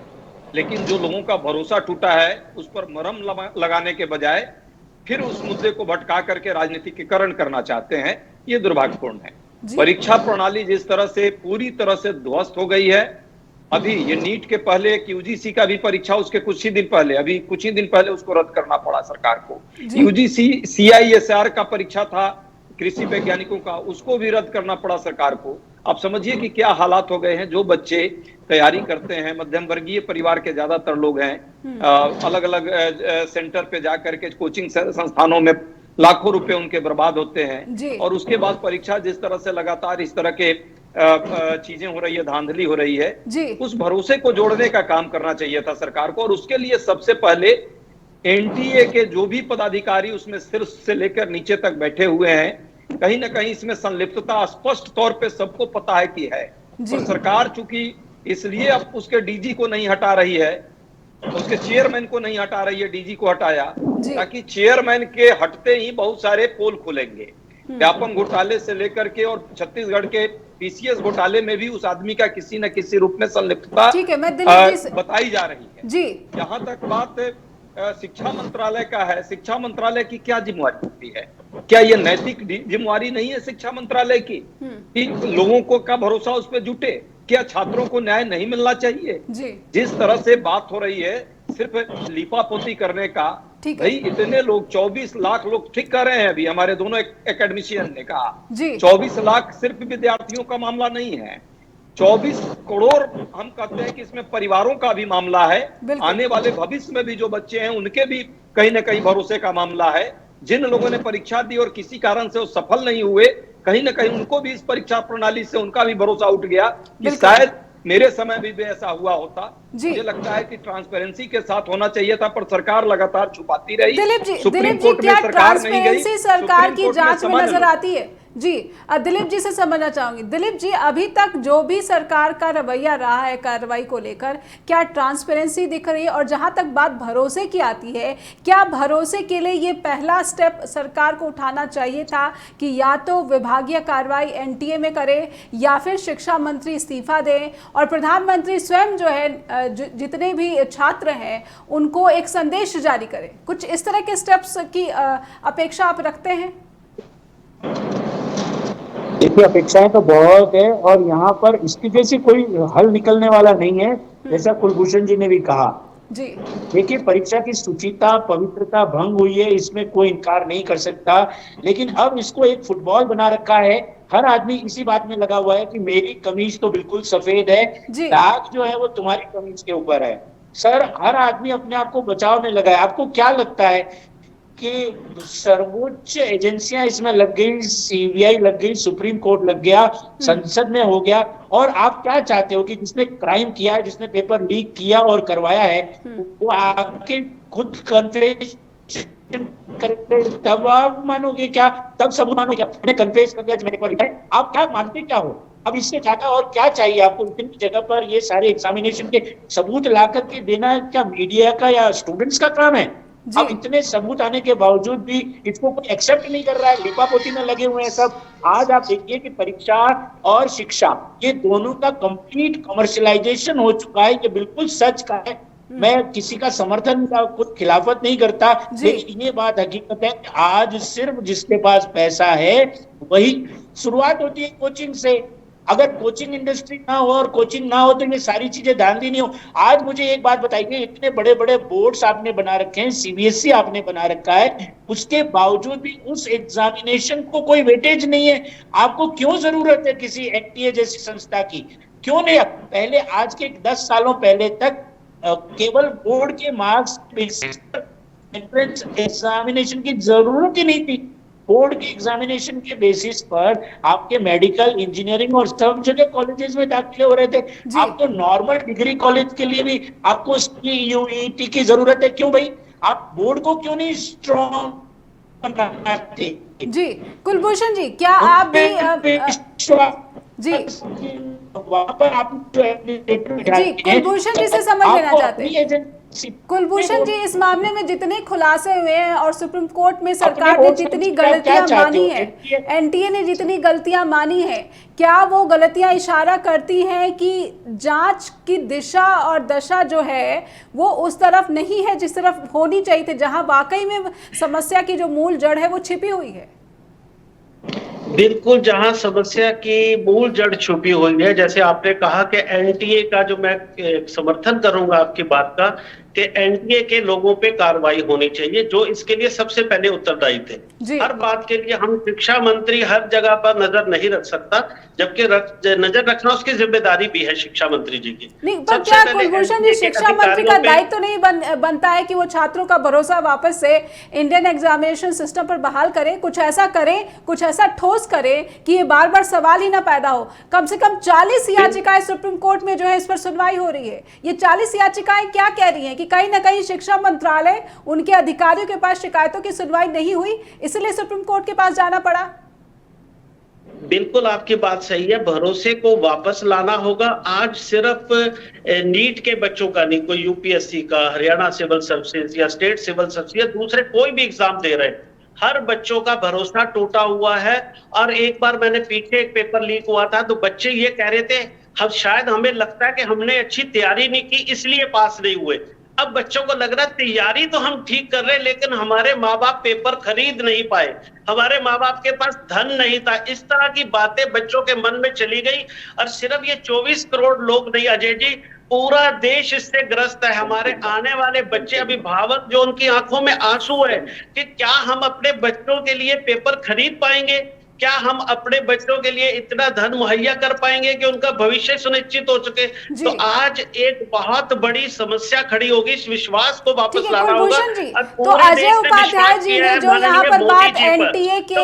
लेकिन जो लोगों का भरोसा टूटा है उस पर मरहम लगाने के बजाय फिर उस मुद्दे को भटका करके राजनीतिकीकरण करना चाहते हैं। ये दुर्भाग्यपूर्ण है। परीक्षा प्रणाली जिस तरह से पूरी तरह से ध्वस्त हो गई है, अभी ये नीट के पहले एक यूजीसी का भी परीक्षा अभी कुछ ही दिन पहले उसको रद्द करना पड़ा सरकार को। यूजीसी CISR का परीक्षा था कृषि वैज्ञानिकों का, उसको भी रद्द करना पड़ा सरकार को। आप समझिए कि क्या हालात हो गए हैं। जो बच्चे तैयारी करते हैं, मध्यम वर्गीय परिवार के ज्यादातर लोग हैं, अलग अलग सेंटर पे जाकर के कोचिंग संस्थानों में लाखों रुपए उनके बर्बाद होते हैं, और उसके बाद परीक्षा जिस तरह से लगातार इस तरह के चीजें हो रही है, धांधली हो रही है, उस भरोसे को जोड़ने का काम करना चाहिए था सरकार को। और उसके लिए सबसे पहले एनटीए के जो भी पदाधिकारी उसमें शीर्ष से लेकर नीचे तक बैठे हुए हैं, कहीं ना कहीं इसमें संलिप्तता स्पष्ट तौर पे सबको पता है कि है। और सरकार चूंकि इसलिए अब उसके डीजी को नहीं हटा रही है, उसके चेयरमैन को नहीं हटा रही है, डीजी को हटाया ताकि चेयरमैन के हटते ही बहुत सारे पोल खुलेंगे। व्यापम घोटाले से लेकर के और छत्तीसगढ़ के PCS घोटाले में भी उस आदमी का किसी न किसी रूप में संलिप्तता बताई जा रही है। जी यहाँ तक बात शिक्षा मंत्रालय का है, शिक्षा मंत्रालय की क्या जिम्मेवारी होती है? क्या ये नैतिक जिम्मेवारी नहीं है शिक्षा मंत्रालय की कि लोगों को का भरोसा उस पर जुटे? क्या छात्रों को न्याय नहीं मिलना चाहिए? जिस तरह से बात हो रही है सिर्फ लीपापोती करने का, भाई इतने लोग 24 लाख लोग, ठीक कर रहे हैं अभी हमारे दोनों एकेडमिशियन ने कहा 24 लाख सिर्फ विद्यार्थियों का मामला नहीं है, 24 करोड़ हम कहते हैं कि इसमें परिवारों का भी मामला है। आने वाले भविष्य में भी जो बच्चे हैं उनके भी कहीं ना कहीं भरोसे का मामला है। जिन लोगों ने परीक्षा दी और किसी कारण से वो सफल नहीं हुए, कहीं ना कहीं उनको भी इस परीक्षा प्रणाली से उनका भी भरोसा उठ गया कि शायद मेरे समय भी ऐसा हुआ होता। मुझे लगता है कि ट्रांसपेरेंसी के साथ होना चाहिए था, पर सरकार लगातार छुपाती रही। सुप्रीम कोर्ट में सरकार नहीं गई, सरकार की जांच में नजर आती है। जी दिलीप जी से समझना चाहूंगी। दिलीप जी, अभी तक जो भी सरकार का रवैया रहा है कार्रवाई को लेकर, क्या ट्रांसपेरेंसी दिख रही है? और जहां तक बात भरोसे की आती है, क्या भरोसे के लिए ये पहला स्टेप सरकार को उठाना चाहिए था कि या तो विभागीय कार्रवाई एनटीए में करे या फिर शिक्षा मंत्री इस्तीफा दें और प्रधानमंत्री स्वयं जो है जितने भी छात्र हैं उनको एक संदेश जारी करें? कुछ इस तरह के स्टेप्स की अपेक्षा आप रखते हैं? देखिए, अपेक्षाएं तो बहुत है और यहाँ पर इसकी जैसे कोई हल निकलने वाला नहीं है, जैसा कुलभूषण जी ने भी कहा। जी देखिए, परीक्षा की शुचिता पवित्रता भंग हुई है, इसमें कोई इनकार नहीं कर सकता, लेकिन अब इसको एक फुटबॉल बना रखा है। हर आदमी इसी बात में लगा हुआ है कि मेरी कमीज तो बिल्कुल सफेद है, दाग जो है वो तुम्हारी कमीज के ऊपर है। सर, हर आदमी अपने आप को बचाव में लगा है। आपको क्या लगता है कि सर्वोच्च एजेंसियां इसमें लग गई, CBI लग गई, सुप्रीम कोर्ट लग गया, संसद में हो गया, और आप क्या चाहते हो कि जिसने क्राइम किया है, जिसने पेपर लीक किया और करवाया है, वो आपके खुद कन्फेशन करते तब आप मानोगे क्या? तब सब मानोगे क्या? मैंने कन्फेस कर दिया मैंने पेपर लिखा है। आप क्या मानते क्या हो? अब इससे ज्यादा और क्या चाहिए आपको? इतनी जगह पर ये सारे एग्जामिनेशन के सबूत ला करके देना क्या मीडिया का या स्टूडेंट्स का काम है? अब इतने सबूत आने के बावजूद भी इसको कोई एक्सेप्ट नहीं कर रहा है, लिपापोती में लगे हुए हैं सब। आज आप देखिए कि परीक्षा और शिक्षा ये दोनों का कंप्लीट कमर्शियलाइजेशन हो चुका है। ये बिल्कुल सच का है। मैं किसी का समर्थन का कुछ खिलाफत नहीं करता, लेकिन ये बात हकीकत है कि आज सिर्फ जिसके पास पैसा है वही, शुरुआत होती है कोचिंग से। अगर कोचिंग इंडस्ट्री ना हो और कोचिंग ना हो तो ये सारी चीजें धांधली नहीं हो। आज मुझे एक बात बताइए, इतने बड़े बड़े बोर्ड्स आपने बना रखे हैं, CBSE आपने बना रखा है, उसके बावजूद भी उस एग्जामिनेशन को कोई वेटेज नहीं है। आपको क्यों जरूरत है किसी एनटीए जैसी संस्था की? क्यों नहीं? पहले आज के 10 सालों पहले तक केवल बोर्ड के मार्क्स एंट्रेंस एग्जामिनेशन की जरूरत ही नहीं थी। बोर्ड के एग्जामिनेशन के बेसिस पर आपके मेडिकल, इंजीनियरिंग और सब जगह कॉलेजेस में दाखिले हो रहे थे। आपको नॉर्मल डिग्री कॉलेज के लिए भी आपको यूईटी की जरूरत है। क्यों भाई? आप बोर्ड को क्यों नहीं स्ट्रॉन्ग बनाते? जी कुलभूषण जी, क्या आप भी जी वहां पर आप जी कुलभूषण जी से समझ लेना चाहते हैं। कुलभूषण जी, इस मामले में जितने खुलासे हुए हैं और सुप्रीम कोर्ट में सरकार ने जितनी गलतियां मानी है, एनटीए ने जितनी गलतियां मानी है, क्या वो गलतियां इशारा करती हैं कि जांच की दिशा और दशा जो है वो उस तरफ नहीं है जिस तरफ होनी चाहिए थी, जहां वाकई में समस्या की जो मूल जड़ है वो छिपी हुई है? बिल्कुल, जहां समस्या की मूल जड़ छुपी हुई है, जैसे आपने कहा कि एनटीए का, जो मैं समर्थन करूंगा आपकी बात का, कि एनटीए के लोगों पे कार्रवाई होनी चाहिए जो इसके लिए सबसे पहले उत्तरदायी थे। हर बात के लिए हम शिक्षा मंत्री हर जगह पर नजर नहीं रख सकता, जबकि नजर रखना उसकी जिम्मेदारी भी है शिक्षा मंत्री जी की। नहीं, पर क्या कुलभूषण जी, शिक्षा मंत्री का दायित्व तो नहीं बनता है कि वो छात्रों का भरोसा वापस से इंडियन एग्जामिनेशन सिस्टम पर बहाल करे, कुछ ऐसा करे, कुछ ऐसा ठोस करे कि ये बार बार सवाल ही ना पैदा हो? कम से कम 40 याचिकाएं सुप्रीम कोर्ट में जो है इस पर सुनवाई हो रही है। ये 40 याचिकाएं क्या कह रही हैं कि कहीं ना कहीं शिक्षा मंत्रालय, उनके अधिकारियों के पास शिकायतों की सुनवाई नहीं हुई, इसलिए सुप्रीम कोर्ट के पास जाना पड़ा। बिल्कुल आपकी बात सही है, भरोसे को वापस लाना होगा। आज सिर्फ नीट के बच्चों का नहीं, कोई यूपीएससी का, हरियाणा सिविल सर्विसेज या स्टेट सिविल सर्विसेज या दूसरे कोई भी एग्जाम दे रहे हैं, हर बच्चों का भरोसा टूटा हुआ है। और एक बार मैंने पीछे एक पेपर लीक हुआ था तो बच्चे ये कह रहे थे, हम शायद हमें लगता है कि हमने अच्छी तैयारी नहीं की इसलिए पास नहीं हुए। अब बच्चों को लग रहा है तैयारी तो हम ठीक कर रहे हैं, लेकिन हमारे माँ बाप पेपर खरीद नहीं पाए, हमारे माँ बाप के पास धन नहीं था। इस तरह की बातें बच्चों के मन में चली गई। और सिर्फ ये 24 करोड़ लोग नहीं अजय जी, पूरा देश इससे ग्रस्त है। हमारे आने वाले बच्चे, अभिभावक जो उनकी आंखों में आंसू है कि क्या हम अपने बच्चों के लिए पेपर खरीद पाएंगे, क्या हम अपने बच्चों के लिए इतना धन मुहैया कर पाएंगे कि उनका भविष्य सुनिश्चित हो सके। तो आज एक बहुत बड़ी समस्या खड़ी होगी, इस विश्वास को वापस लाना होगा। तो अजय उपाध्याय जी ने जो यहाँ पर बात एनटीए के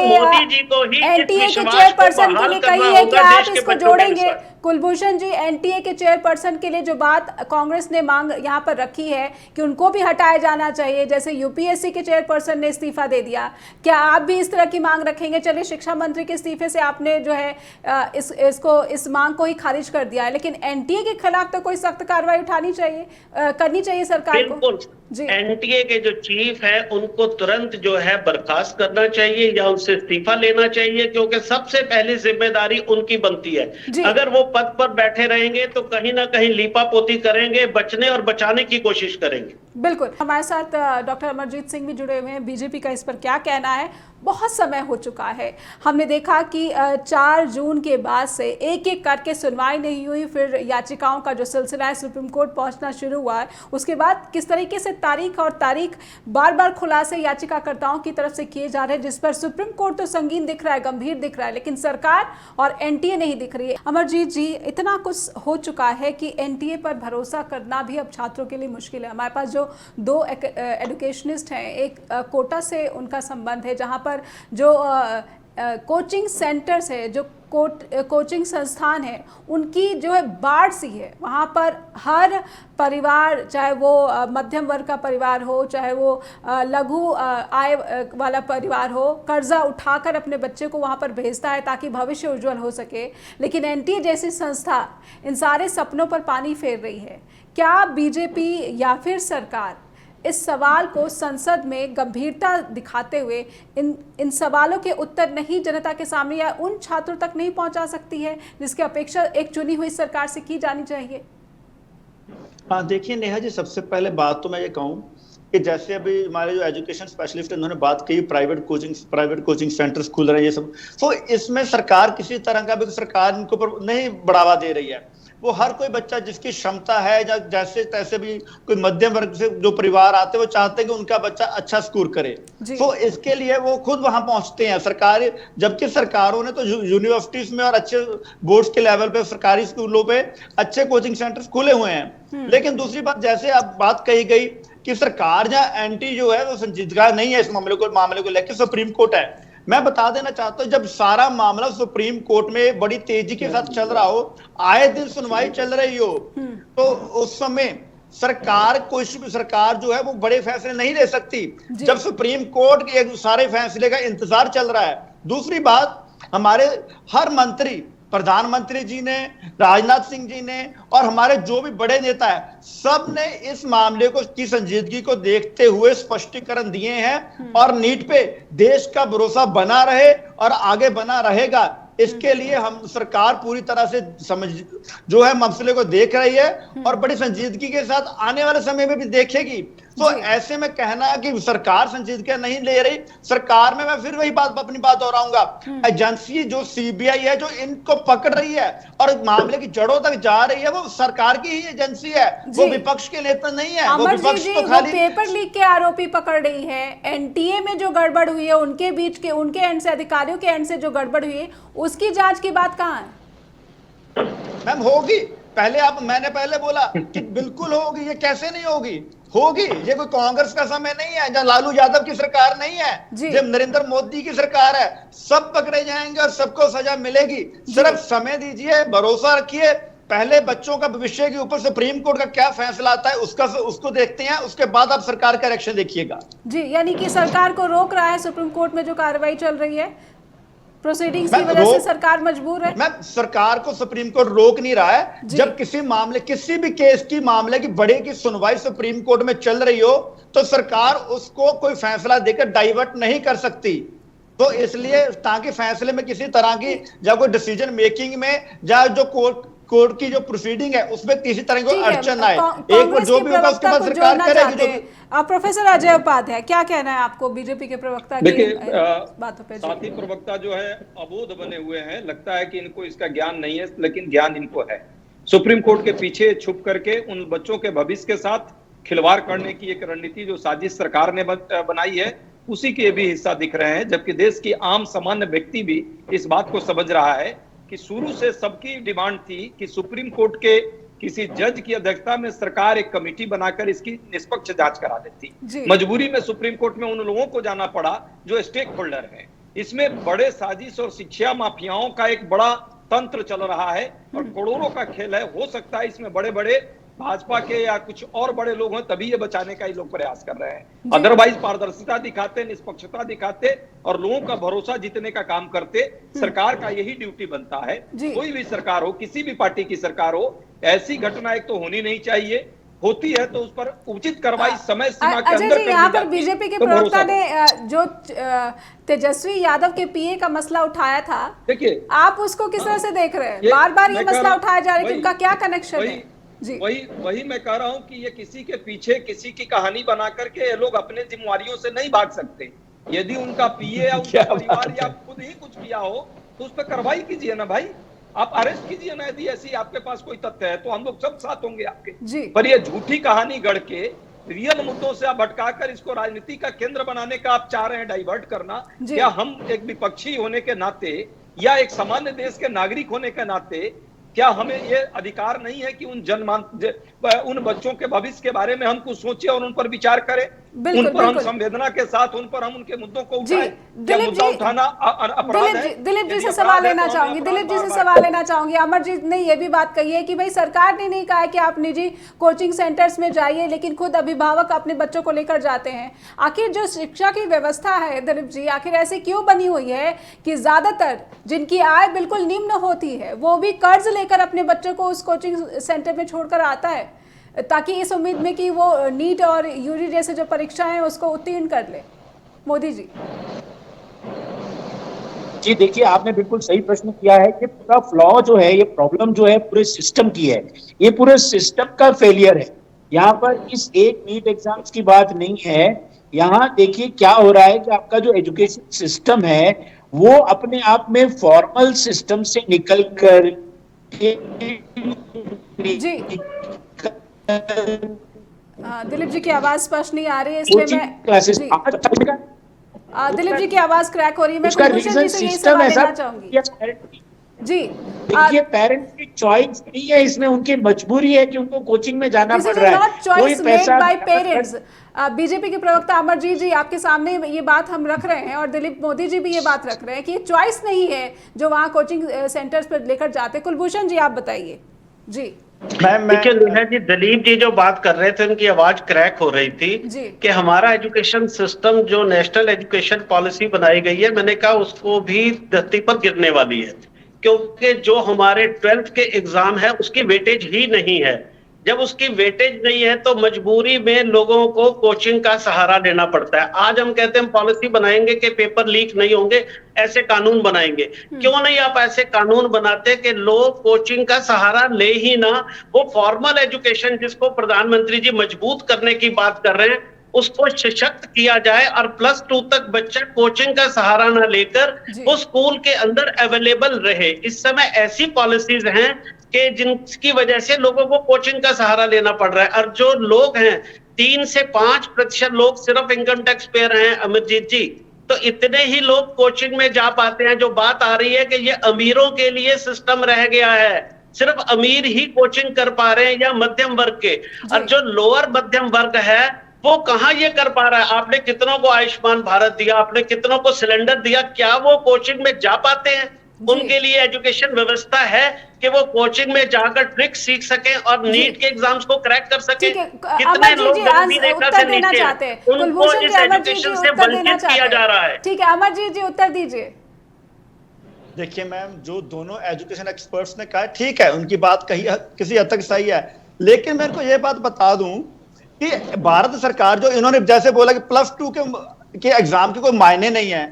चेयरपर्सन के लिए कही है कि आप इसको जोड़ेंगे, कुलभूषण जी, एनटीए के चेयरपर्सन के लिए जो बात कांग्रेस ने मांग यहाँ पर रखी है कि उनको भी हटाया जाना चाहिए, जैसे यूपीएससी के चेयरपर्सन ने इस्तीफा दे दिया, क्या आप भी इस तरह की मांग रखेंगे? चलिए, शिक्षा मंत्री के इस्तीफे से आपने जो है इस मांग को ही खारिज कर दिया है, लेकिन एनटीए के खिलाफ तो कोई सख्त कार्रवाई उठानी चाहिए, करनी चाहिए सरकार को। एनटीए के जो चीफ है उनको तुरंत जो है बर्खास्त करना चाहिए या उनसे इस्तीफा लेना चाहिए, क्योंकि सबसे पहली जिम्मेदारी उनकी बनती है। अगर वो पद पर बैठे रहेंगे तो कहीं ना कहीं लीपापोती करेंगे, बचने और बचाने की कोशिश करेंगे। बिल्कुल, हमारे साथ डॉक्टर अमरजीत सिंह भी जुड़े हुए हैं। बीजेपी का इस पर क्या कहना है? बहुत समय हो चुका है, हमने देखा कि 4 जून के बाद से एक एक करके सुनवाई नहीं हुई, फिर याचिकाओं का जो सिलसिला है सुप्रीम कोर्ट पहुंचना शुरू हुआ है, उसके बाद किस तरीके से तारीख बार बार खुलासे याचिकाकर्ताओं की तरफ से किए जा रहे हैं, जिस पर सुप्रीम कोर्ट तो संगीन दिख रहा है, गंभीर दिख रहा है, लेकिन सरकार और एनटीए नहीं दिख रही है। अमरजीत जी, इतना कुछ हो चुका है कि एनटीए पर भरोसा करना भी अब छात्रों के लिए मुश्किल है। हमारे पास जो 2 एजुकेशनिस्ट हैं, एक कोटा से उनका संबंध है, जहाँ पर जो कोचिंग सेंटर्स है, जो कोचिंग संस्थान है, उनकी जो है बाढ़ सी है। वहाँ पर हर परिवार, चाहे वो मध्यम वर्ग का परिवार हो, चाहे वो लघु आय वाला परिवार हो, कर्जा उठाकर अपने बच्चे को वहाँ पर भेजता है ताकि भविष्य उज्जवल हो सके। लेकिन एनटीए जैसी संस्था इन सारे सपनों पर पानी फेर रही है। क्या बीजेपी या फिर सरकार इस सवाल को संसद में गंभीरता दिखाते हुए इन सवालों के उत्तर नहीं जनता के सामने या उन छात्रों तक नहीं पहुंचा सकती है जिसकी अपेक्षा एक चुनी हुई सरकार से की जानी चाहिए? हाँ, देखिए नेहा जी, सबसे पहले बात तो मैं ये कहूँ कि जैसे अभी हमारे जो एजुकेशन स्पेशलिस्ट उन्होंने बात की, प्राइवेट कोचिंग सेंटर्स खुल रहे हैं, ये सब, तो इसमें सरकार किसी तरह का भी सरकार इनको पर नहीं बढ़ावा दे रही है। वो हर कोई बच्चा जिसकी क्षमता है, जैसे तैसे भी कोई मध्यम वर्ग से जो परिवार आते हैं, वो चाहते हैं कि उनका बच्चा अच्छा स्कोर करे, तो इसके लिए वो खुद वहां पहुंचते हैं। सरकार, जबकि सरकारों ने तो यूनिवर्सिटीज में और अच्छे बोर्ड्स के लेवल पे सरकारी स्कूलों पे अच्छे कोचिंग सेंटर्स खुले हुए हैं। लेकिन दूसरी बात, जैसे अब बात कही गई कि सरकार या एंटी जो है वो संजीदगा नहीं है इस मामले को लेकर, सुप्रीम कोर्ट है, मैं बता देना चाहता हूं, जब सारा मामला सुप्रीम कोर्ट में बड़ी तेजी के साथ चल रहा हो, आए दिन सुनवाई चल रही हो, तो उस समय सरकार सरकार जो है वो बड़े फैसले नहीं ले सकती जब सुप्रीम कोर्ट के सारे फैसले का इंतजार चल रहा है। दूसरी बात, हमारे हर मंत्री, प्रधानमंत्री जी ने, राजनाथ सिंह जी ने और हमारे जो भी बड़े नेता है, सब ने इस मामले को की संजीदगी को देखते हुए स्पष्टीकरण दिए हैं और नीट पे देश का भरोसा बना रहे और आगे बना रहेगा, इसके लिए हम सरकार पूरी तरह से जो है मसले को देख रही है और बड़ी संजीदगी के साथ आने वाले समय में भी देखेगी। तो ऐसे में कहना कि सरकार संजीदगी नहीं ले रही, सरकार में मैं फिर वही अपनी बात दोहराऊंगा, एजेंसी जो सीबीआई है जो इनको पकड़ रही है और मामले की जड़ों तक जा रही है, वो सरकार की ही एजेंसी है, वो विपक्ष के नेता नहीं है। वो विपक्ष तो खाली पेपर लीक के आरोपी पकड़ रही है, एनटीए में जो गड़बड़ हुई है उनके बीच के, उनके एंड से, अधिकारियों के एंड से जो गड़बड़ हुई है उसकी जांच की बात कहां है? मैम होगी, मैंने पहले बोला कि बिल्कुल होगी, ये कैसे नहीं होगी, होगी। ये कोई कांग्रेस का समय नहीं है, जहां लालू यादव की सरकार नहीं है, जब नरेंद्र मोदी की सरकार है, सब पकड़े जाएंगे और सबको सजा मिलेगी। सिर्फ समय दीजिए, भरोसा रखिए, पहले बच्चों का भविष्य के ऊपर सुप्रीम कोर्ट का क्या फैसला आता है उसको देखते हैं, उसके बाद आप सरकार का एक्शन देखिएगा। जी, यानी कि सरकार को रोक रहा है सुप्रीम कोर्ट में जो कार्रवाई चल रही है, प्रोसीडिंग्स की वजह से सरकार मजबूर है। मैं सरकार को सुप्रीम कोर्ट रोक नहीं रहा है। जब किसी मामले, किसी भी केस की मामले की बड़े की सुनवाई सुप्रीम कोर्ट में चल रही हो तो सरकार उसको कोई फैसला देकर डाइवर्ट नहीं कर सकती। तो इसलिए ताकि फैसले में किसी तरह की या कोई डिसीजन मेकिंग में या जो कोर्ट की जो प्रोसीडिंग है उसमें किसी तरह की अड़चन आए, एक बार जो भी होगा उसके बाद सरकार करेगी। प्रोफेसर अजय उपाध्याय, क्या कहना है आपको बीजेपी के प्रवक्ता की बातों पे? साथी प्रवक्ता जो है अबोध बने हुए हैं, लगता है कि इनको इसका ज्ञान नहीं है, लेकिन ज्ञान इनको है। सुप्रीम कोर्ट के पीछे छुप करके उन बच्चों के भविष्य के साथ खिलवाड़ करने की एक रणनीति जो साजिश सरकार ने बनाई है, उसी के भी हिस्सा दिख रहे हैं। जबकि देश की आम सामान्य व्यक्ति भी इस बात को समझ रहा है कि शुरू से सबकी डिमांड थी कि सुप्रीम कोर्ट के किसी जज की अध्यक्षता में सरकार एक कमेटी बनाकर इसकी निष्पक्ष जांच करा देती। मजबूरी में सुप्रीम कोर्ट में उन लोगों को जाना पड़ा जो स्टेक होल्डर हैं। इसमें बड़े साजिश और शिक्षा माफियाओं का एक बड़ा तंत्र चल रहा है और करोड़ों का खेल है। हो सकता है इसमें बड़े बड़े भाजपा के या कुछ और बड़े लोग हैं, तभी ये बचाने का ये लोग प्रयास कर रहे हैं। अदरवाइज पारदर्शिता दिखाते, निष्पक्षता दिखाते और लोगों का भरोसा जीतने का काम करते। सरकार का यही ड्यूटी बनता है, कोई भी सरकार हो, किसी भी पार्टी की सरकार हो, ऐसी घटना एक तो होनी नहीं चाहिए, होती है तो उस पर उचित कार्रवाई समय सीमा के अंदर। यहाँ पर बीजेपी के प्रवक्ता ने जो तेजस्वी यादव के पीए का मसला उठाया था, देखिए आप उसको किस तरह से देख रहे हैं? बार बार ये मसला उठाया जा रहा है कि उनका क्या कनेक्शन है? वही मैं कह रहा हूं कि ये किसी के पीछे किसी की कहानी बना करके ये लोग अपने जिम्मेवारियों से नहीं भाग सकते। यदि उनका पीए या उनका परिवार या खुद ही कुछ किया हो तो उस पर कार्रवाई कीजिए ना भाई, आप अरेस्ट कीजिए ना। यदि ऐसी आपके पास कोई तथ्य है तो हम लोग सब साथ होंगे आपके। पर ये झूठी कहानी गढ़ के रियल मुद्दों से आप भटकाकर इसको राजनीति का केंद्र बनाने का आप चाह रहे हैं, डाइवर्ट करना। क्या हम एक विपक्षी होने के नाते या एक सामान्य देश के नागरिक होने के नाते क्या हमें ये अधिकार नहीं है कि उन बच्चों के भविष्य के बारे में हम कुछ सोचें और उन पर विचार करें? उन पर हम संवेदना के साथ उन पर हम उनके मुद्दों को उठाएं। क्या मुद्दा उठाना अपराध है? दिलीप जी से सवाल लेना चाहूंगी। अमरजीत ने यह भी बात कही है कि भाई सरकार ने नहीं कहा है कि आप निजी कोचिंग सेंटर्स में जाइए, लेकिन खुद अभिभावक अपने बच्चों को लेकर जाते हैं। आखिर जो शिक्षा की व्यवस्था है दिलीप जी, आखिर ऐसी क्यों बनी हुई है कि ज्यादातर जिनकी आय बिल्कुल निम्न होती है वो भी कर्ज लेकर अपने बच्चों को उस कोचिंग सेंटर में छोड़कर आता है, ताकि इस उम्मीद में कि वो नीट और यूजी जैसे जो परीक्षाएं हैं उसको उत्तीर्ण कर ले? मोदी जी देखिए, आपने बिल्कुल सही प्रश्न किया है। ये पूरा फ्लॉ जो है, ये प्रॉब्लम जो है पूरे सिस्टम की है, ये पूरे सिस्टम का फेलियर है। यहाँ पर इस एक नीट एग्जाम्स की बात नहीं है। यहाँ देखिए क्या हो रहा है कि आपका जो एजुकेशन सिस्टम है वो अपने आप में फॉर्मल सिस्टम से निकल कर दिलीप जी की आवाज स्पष्ट नहीं आ रही है, इसलिए मैं दिलीप जी की आवाज क्रैक हो रही है। मैं कुलभूषण जी से यही सवाल लेना चाहूंगी। जी देखिए, पेरेंट्स की चॉइस नहीं है इसमें, उनकी मजबूरी है कि उनको कोचिंग में जाना पड़ रहा है। Choice made by parents. BJP के प्रवक्ता अमरजीत जी आपके सामने ये बात हम रख रहे हैं और दिलीप मोदी जी भी ये बात रख रहे हैं कि ये चॉइस नहीं है जो वहाँ कोचिंग सेंटर्स पर लेकर जाते। कुलभूषण जी आप बताइए। जी देखिए नेहा जी, दिलीप जी जो बात कर रहे थे उनकी आवाज क्रैक हो रही थी कि हमारा एजुकेशन सिस्टम जो नेशनल एजुकेशन पॉलिसी बनाई गई है, मैंने कहा उसको भी धरती पर गिरने वाली है, क्योंकि जो हमारे 12th के एग्जाम है उसकी वेटेज ही नहीं है। जब उसकी वेटेज नहीं है तो मजबूरी में लोगों को कोचिंग का सहारा लेना पड़ता है। आज हम कहते हैं हम पॉलिसी बनाएंगे कि पेपर लीक नहीं होंगे, ऐसे कानून बनाएंगे। क्यों नहीं आप ऐसे कानून बनाते कि लोग कोचिंग का सहारा ले ही ना, वो फॉर्मल एजुकेशन जिसको प्रधानमंत्री जी मजबूत करने की बात कर रहे हैं उसको सशक्त किया जाए और +2 तक बच्चा कोचिंग का सहारा ना लेकर वो स्कूल के अंदर अवेलेबल रहे। इस समय ऐसी पॉलिसीज हैं कि जिनकी वजह से लोगों को कोचिंग का सहारा लेना पड़ रहा है। और जो लोग हैं 3 से 5% लोग सिर्फ इनकम टैक्स पेयर हैं अमरजीत जी, तो इतने ही लोग कोचिंग में जा पाते हैं। जो बात आ रही है कि ये अमीरों के लिए सिस्टम रह गया है, सिर्फ अमीर ही कोचिंग कर पा रहे हैं या मध्यम वर्ग के, और जो लोअर मध्यम वर्ग है वो कहां ये कर पा रहा है। आपने कितनों को आयुष्मान भारत दिया, आपने कितनों को सिलेंडर दिया, क्या वो कोचिंग में जा पाते हैं? उनके लिए एजुकेशन व्यवस्था है कि वो कोचिंग में जाकर ट्रिक सीख सकें और नीट के एग्जाम्स को क्रैक कर सकें। कितने लोग गरीबी रेखा से नीचे हैं, उनको इस एजुकेशन से वंचित किया जा रहा है। ठीक है अमरजीत जी उत्तर दीजिए। देखिए मैम, जो दोनों एजुकेशन एक्सपर्ट्स ने कहा ठीक है, उनकी बात कहीं किसी हद तक सही है, लेकिन मैं इनको ये बात बता दूं कि भारत सरकार जो इन्होंने जैसे बोला कि +2 के एग्जाम के कोई मायने नहीं है,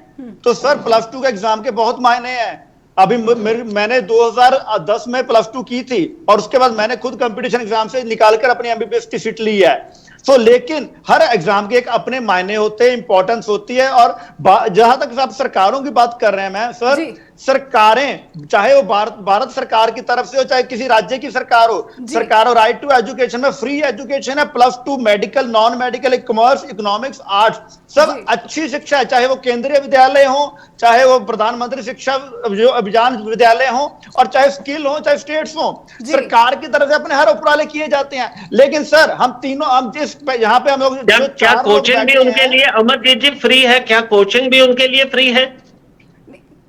तो सर +2 के एग्जाम के बहुत मायने हैं। अभी मैंने 2010 में +2 की थी और उसके बाद मैंने खुद कंपटीशन एग्जाम से निकालकर अपनी MBBS की सीट ली है। तो लेकिन हर एग्जाम के एक अपने मायने होते हैं, इंपॉर्टेंस होती है। और जहां तक आप सरकारों की बात कर रहे हैं मैं सर, सरकारें चाहे वो भारत सरकार की तरफ से हो चाहे किसी राज्य की सरकार हो, राइट टू एजुकेशन में फ्री एजुकेशन है, +2 medical, non medical, commerce, economics, arts, सब अच्छी शिक्षा है, चाहे वो केंद्रीय विद्यालय हो, चाहे वो प्रधानमंत्री शिक्षा अभियान विद्यालय हो, और चाहे स्किल हो, चाहे स्टेट्स हो, सरकार की तरफ से अपने हर उपराले किए जाते हैं। लेकिन सर हम तीनों, हम जिस यहाँ पे हम लोग क्या कोचिंग भी उनके लिए अमरजीत जी फ्री है? क्या कोचिंग भी उनके लिए फ्री है?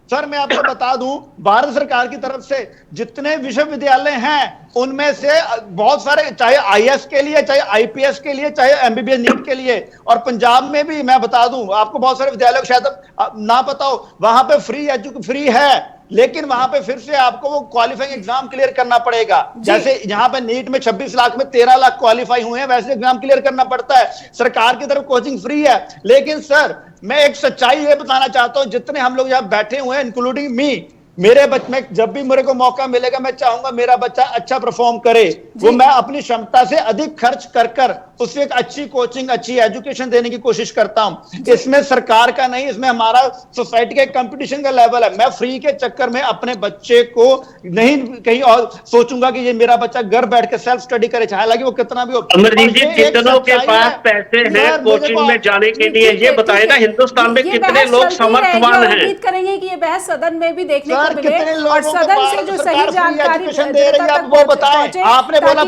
सर मैं आपको बता दूं, भारत सरकार की तरफ से जितने विश्वविद्यालय हैं उनमें से बहुत सारे, चाहे IAS के लिए, चाहे IPS के लिए, चाहे MBBS नीट के लिए, और पंजाब में भी मैं बता दूं आपको बहुत सारे विद्यालय शायद ना पता हो, वहां पे फ्री है, लेकिन वहां पे फिर से आपको वो क्वालिफाइंग एग्जाम क्लियर करना पड़ेगा। जैसे यहाँ पे नीट में 26 लाख में 13 लाख क्वालिफाई हुए हैं, वैसे एग्जाम क्लियर करना पड़ता है। सरकार की तरफ कोचिंग फ्री है, लेकिन सर मैं एक सच्चाई ये बताना चाहता हूं, जितने हम लोग यहाँ बैठे हुए हैं इंक्लूडिंग मी, मेरे बच्चे में जब भी मेरे को मौका मिलेगा मैं चाहूंगा मेरा बच्चा अच्छा परफॉर्म करे, वो मैं अपनी क्षमता से अधिक खर्च कर उसे एक अच्छी कोचिंग, अच्छी एजुकेशन देने की कोशिश करता हूं। इसमें सरकार का नहीं, इसमें हमारा सोसाइटी का कंपटीशन का लेवल है। मैं फ्री के चक्कर में अपने बच्चे को नहीं कहीं और सोचूंगा कि ये मेरा बच्चा घर बैठ के सेल्फ स्टडी करे, चाहे हालांकि वो कितना भी हो। अमरजीत जी, कितनों के पास पैसे हैं कोचिंग में जाने के लिए, ये बताए ना हिंदुस्तान में कितने लोग समर्थवान हैं। उम्मीद करेंगे कि ये बहस सदन में भी देखने को मिले और सदन से जो सही जानकारी दे रही है वो बताएं। आपने बोला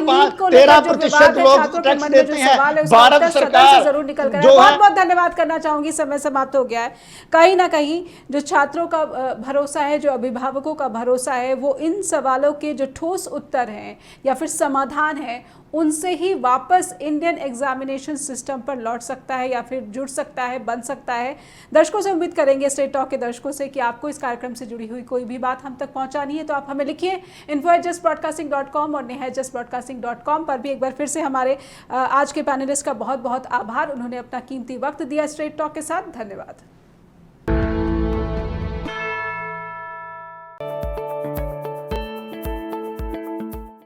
13% लोग टैक्स देते हैं, भारत सरकार जरूर निकल कर। बहुत बहुत धन्यवाद करना चाहूंगी, समय समाप्त हो गया है। कहीं ना कहीं जो छात्रों का भरोसा है, जो अभिभावकों का भरोसा है, वो इन सवालों के जो ठोस उत्तर हैं या फिर समाधान है उनसे ही वापस इंडियन एग्जामिनेशन सिस्टम पर लौट सकता है या फिर जुड़ सकता है, बन सकता है। दर्शकों से उम्मीद करेंगे, स्ट्रेट टॉक के दर्शकों से, कि आपको इस कार्यक्रम से जुड़ी हुई कोई भी बात हम तक पहुंचानी है तो आप हमें लिखिए info@justbroadcasting.com और neha@justbroadcasting.com पर भी। एक बार फिर से हमारे आज के पैनलिस्ट का बहुत बहुत आभार, उन्होंने अपना कीमती वक्त दिया स्ट्रेट टॉक के साथ। धन्यवाद।